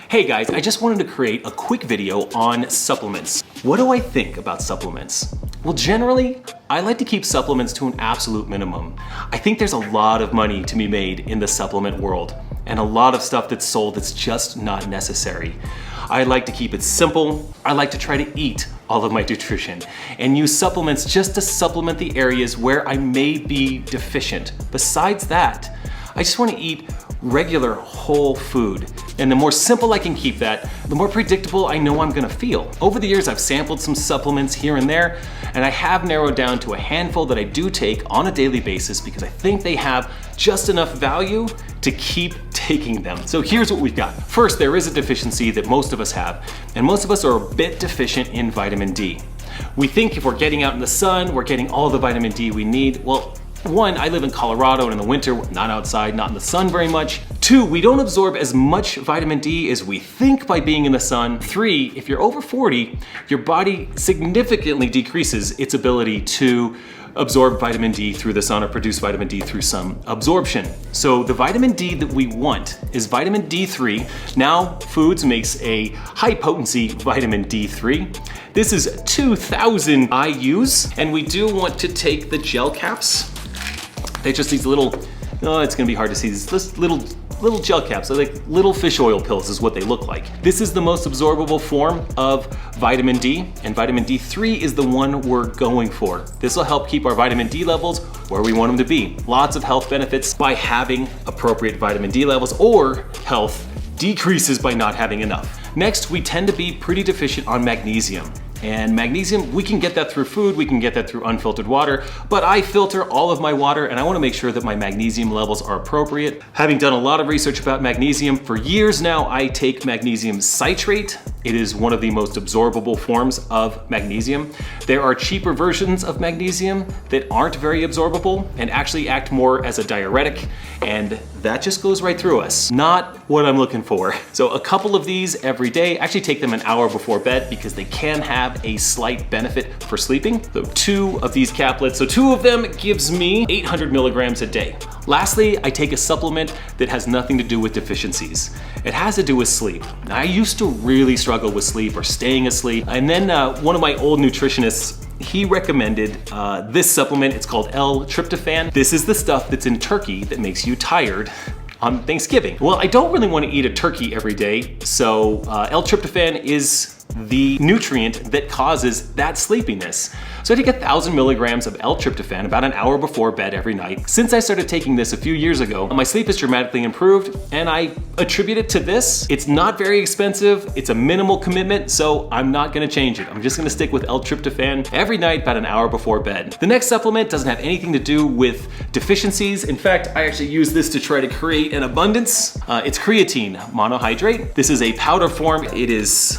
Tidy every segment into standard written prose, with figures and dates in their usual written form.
Hey guys, I just wanted to create a quick video on supplements. What do I think about supplements? Well, generally, I like to keep supplements to an absolute minimum. I think there's a lot of money to be made in the supplement world and a lot of stuff that's sold that's just not necessary. I like to keep it simple. I like to try to eat all of my nutrition and use supplements just to supplement the areas where I may be deficient. Besides that, I just want to eat regular whole food. And the more simple I can keep that, the more predictable I know I'm gonna feel. Over the years, I've sampled some supplements here and there, and I have narrowed down to a handful that I do take on a daily basis because I think they have just enough value to keep taking them. So here's what we've got. First, there is a deficiency that most of us have, and most of us are a bit deficient in vitamin D. We think if we're getting out in the sun, we're getting all the vitamin D we need. Well, one, I live in Colorado and in the winter, not outside, not in the sun very much. Two, we don't absorb as much vitamin D as we think by being in the sun. Three, if you're over 40, your body significantly decreases its ability to absorb vitamin D through the sun or produce vitamin D through some absorption. So the vitamin D that we want is vitamin D3. Now Foods makes a high potency vitamin D3. This is 2,000 IUs, and we do want to take the gel caps. They're just these little, it's gonna be hard to see, these little gel caps. They're like little fish oil pills is what they look like. This is the most absorbable form of vitamin D, and vitamin D3 is the one we're going for. This will help keep our vitamin D levels where we want them to be. Lots of health benefits by having appropriate vitamin D levels, or health decreases by not having enough. Next, we tend to be pretty deficient on magnesium. And magnesium, we can get that through food, we can get that through unfiltered water, but I filter all of my water and I wanna make sure that my magnesium levels are appropriate. Having done a lot of research about magnesium, for years now I take magnesium citrate. It is one of the most absorbable forms of magnesium. There are cheaper versions of magnesium that aren't very absorbable and actually act more as a diuretic, and that just goes right through us. Not what I'm looking for. So a couple of these every day. Actually take them an hour before bed because they can have a slight benefit for sleeping. So 2 of these caplets, so 2 of them gives me 800 milligrams a day. Lastly, I take a supplement that has nothing to do with deficiencies. It has to do with sleep. Now, I used to really struggle with sleep or staying asleep, and then one of my old nutritionists, he recommended this supplement. It's called Ltryptophan. This is the stuff that's in turkey that makes you tired on Thanksgiving. Well, I don't really want to eat a turkey every day, so Ltryptophan is the nutrient that causes that sleepiness. So I take 1,000 milligrams of Ltryptophan about an hour before bed every night. Since I started taking this a few years ago, my sleep has dramatically improved, and I attribute it to this. It's not very expensive, it's a minimal commitment, so I'm not gonna change it. I'm just gonna stick with Ltryptophan every night about an hour before bed. The next supplement doesn't have anything to do with deficiencies. In fact, I actually use this to try to create an abundance. It's creatine monohydrate. This is a powder form. It is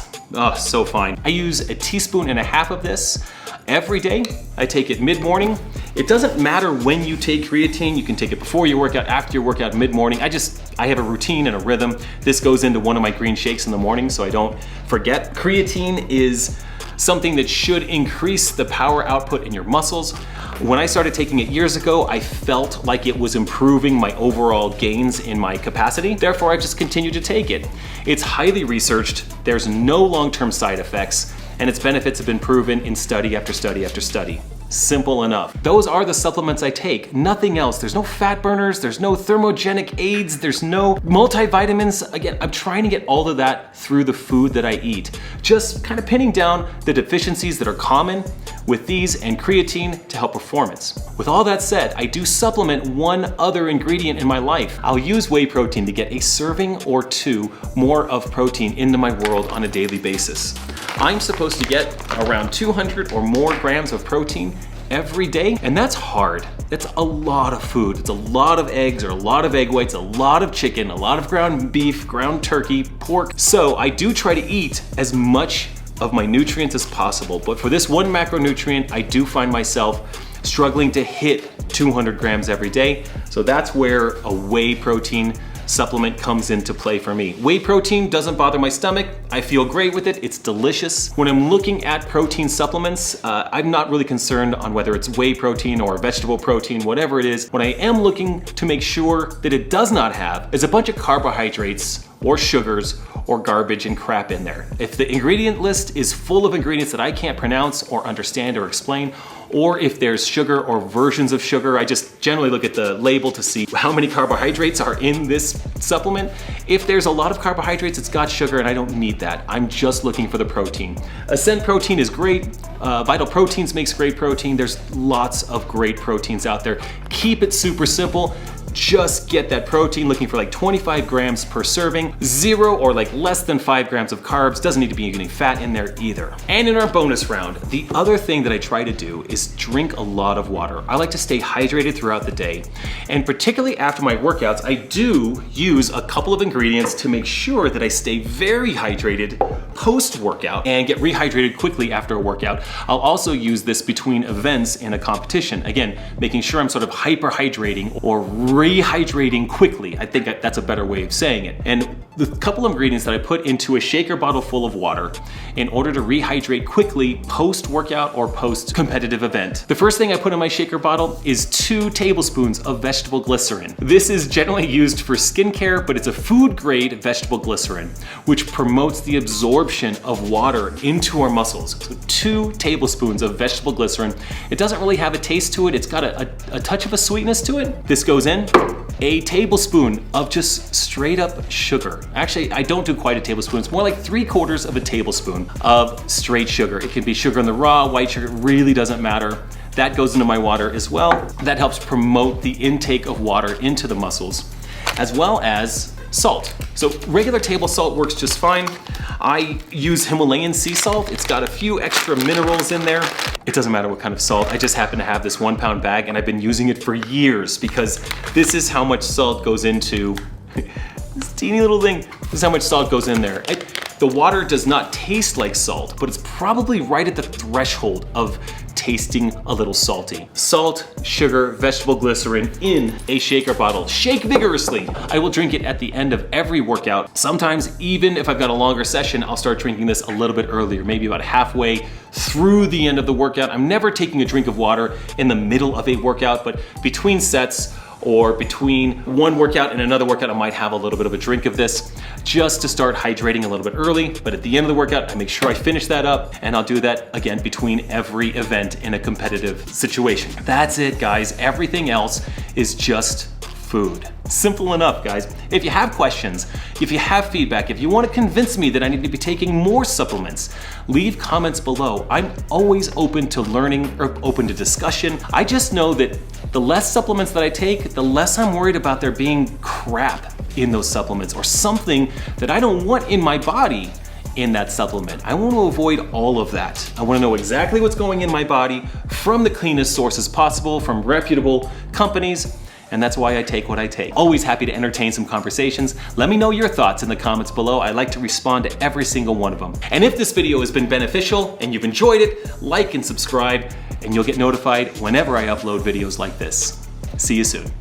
so fine. I use 1.5 teaspoons of this every day. I take it mid-morning. It doesn't matter when you take creatine. You can take it before your workout, after your workout, mid-morning. I have a routine and a rhythm. This goes into one of my green shakes in the morning so I don't forget. Creatine is something that should increase the power output in your muscles. When I started taking it years ago, I felt like it was improving my overall gains in my capacity. Therefore, I just continued to take it. It's highly researched, there's no long-term side effects, and its benefits have been proven in study after study after study. Simple enough. Those are the supplements I take, nothing else. There's no fat burners, there's no thermogenic aids, there's no multivitamins. Again, I'm trying to get all of that through the food that I eat. Just kind of pinning down the deficiencies that are common with these and creatine to help performance. With all that said, I do supplement one other ingredient in my life. I'll use whey protein to get a serving or 2 more of protein into my world on a daily basis. I'm supposed to get around 200 or more grams of protein every day, and that's hard. That's a lot of food. It's a lot of eggs or a lot of egg whites, a lot of chicken, a lot of ground beef, ground turkey, pork. So I do try to eat as much of my nutrients as possible, but for this one macronutrient, I do find myself struggling to hit 200 grams every day. So that's where a whey protein supplement comes into play for me. Whey protein doesn't bother my stomach. I feel great with it. It's delicious. When I'm looking at protein supplements, I'm not really concerned on whether it's whey protein or vegetable protein, whatever it is. What I am looking to make sure that it does not have is a bunch of carbohydrates or sugars or garbage and crap in there. If the ingredient list is full of ingredients that I can't pronounce or understand or explain, or if there's sugar or versions of sugar, I just generally look at the label to see how many carbohydrates are in this supplement. If there's a lot of carbohydrates, it's got sugar and I don't need that. I'm just looking for the protein. Ascent protein is great. Vital Proteins makes great protein. There's lots of great proteins out there. Keep it super simple. Just get that protein, looking for like 25 grams per serving, 0 or like less than 5 grams of carbs. Doesn't need to be any fat in there either. And in our bonus round, the other thing that I try to do is drink a lot of water. I like to stay hydrated throughout the day. And particularly after my workouts, I do use a couple of ingredients to make sure that I stay very hydrated post-workout and get rehydrated quickly after a workout. I'll also use this between events in a competition. Again, making sure I'm sort of hyperhydrating or rehydrating quickly. I think that's a better way of saying it. And the couple of ingredients that I put into a shaker bottle full of water in order to rehydrate quickly post-workout or post-competitive event. The first thing I put in my shaker bottle is 2 tablespoons of vegetable glycerin. This is generally used for skincare, but it's a food-grade vegetable glycerin, which promotes the absorption of water into our muscles. So 2 tablespoons of vegetable glycerin. It doesn't really have a taste to it. It's got a touch of a sweetness to it. This goes in. A tablespoon of just straight up sugar. Actually, I don't do quite a tablespoon. It's more like 3/4 of a tablespoon of straight sugar. It can be sugar in the raw, white sugar, it really doesn't matter. That goes into my water as well. That helps promote the intake of water into the muscles, as well as salt. So regular table salt works just fine. I use Himalayan sea salt. It's got a few extra minerals in there. It doesn't matter what kind of salt. I just happen to have this 1-pound bag and I've been using it for years because this is how much salt goes into this teeny little thing. This is how much salt goes in there. The water does not taste like salt, but it's probably right at the threshold of tasting a little salty. Salt, sugar, vegetable glycerin in a shaker bottle. Shake vigorously. I will drink it at the end of every workout. Sometimes even if I've got a longer session, I'll start drinking this a little bit earlier, maybe about halfway through the end of the workout. I'm never taking a drink of water in the middle of a workout, but between sets or between one workout and another workout, I might have a little bit of a drink of this just to start hydrating a little bit early. But at the end of the workout, I make sure I finish that up, and I'll do that again between every event in a competitive situation. That's it, guys. Everything else is just food. Simple enough, guys. If you have questions, if you have feedback, if you want to convince me that I need to be taking more supplements, leave comments below. I'm always open to learning or open to discussion. I just know that the less supplements that I take, the less I'm worried about there being crap in those supplements or something that I don't want in my body in that supplement. I want to avoid all of that. I want to know exactly what's going in my body from the cleanest sources possible, from reputable companies. And that's why I take what I take. Always happy to entertain some conversations. Let me know your thoughts in the comments below. I like to respond to every single one of them. And if this video has been beneficial and you've enjoyed it, like and subscribe, and you'll get notified whenever I upload videos like this. See you soon.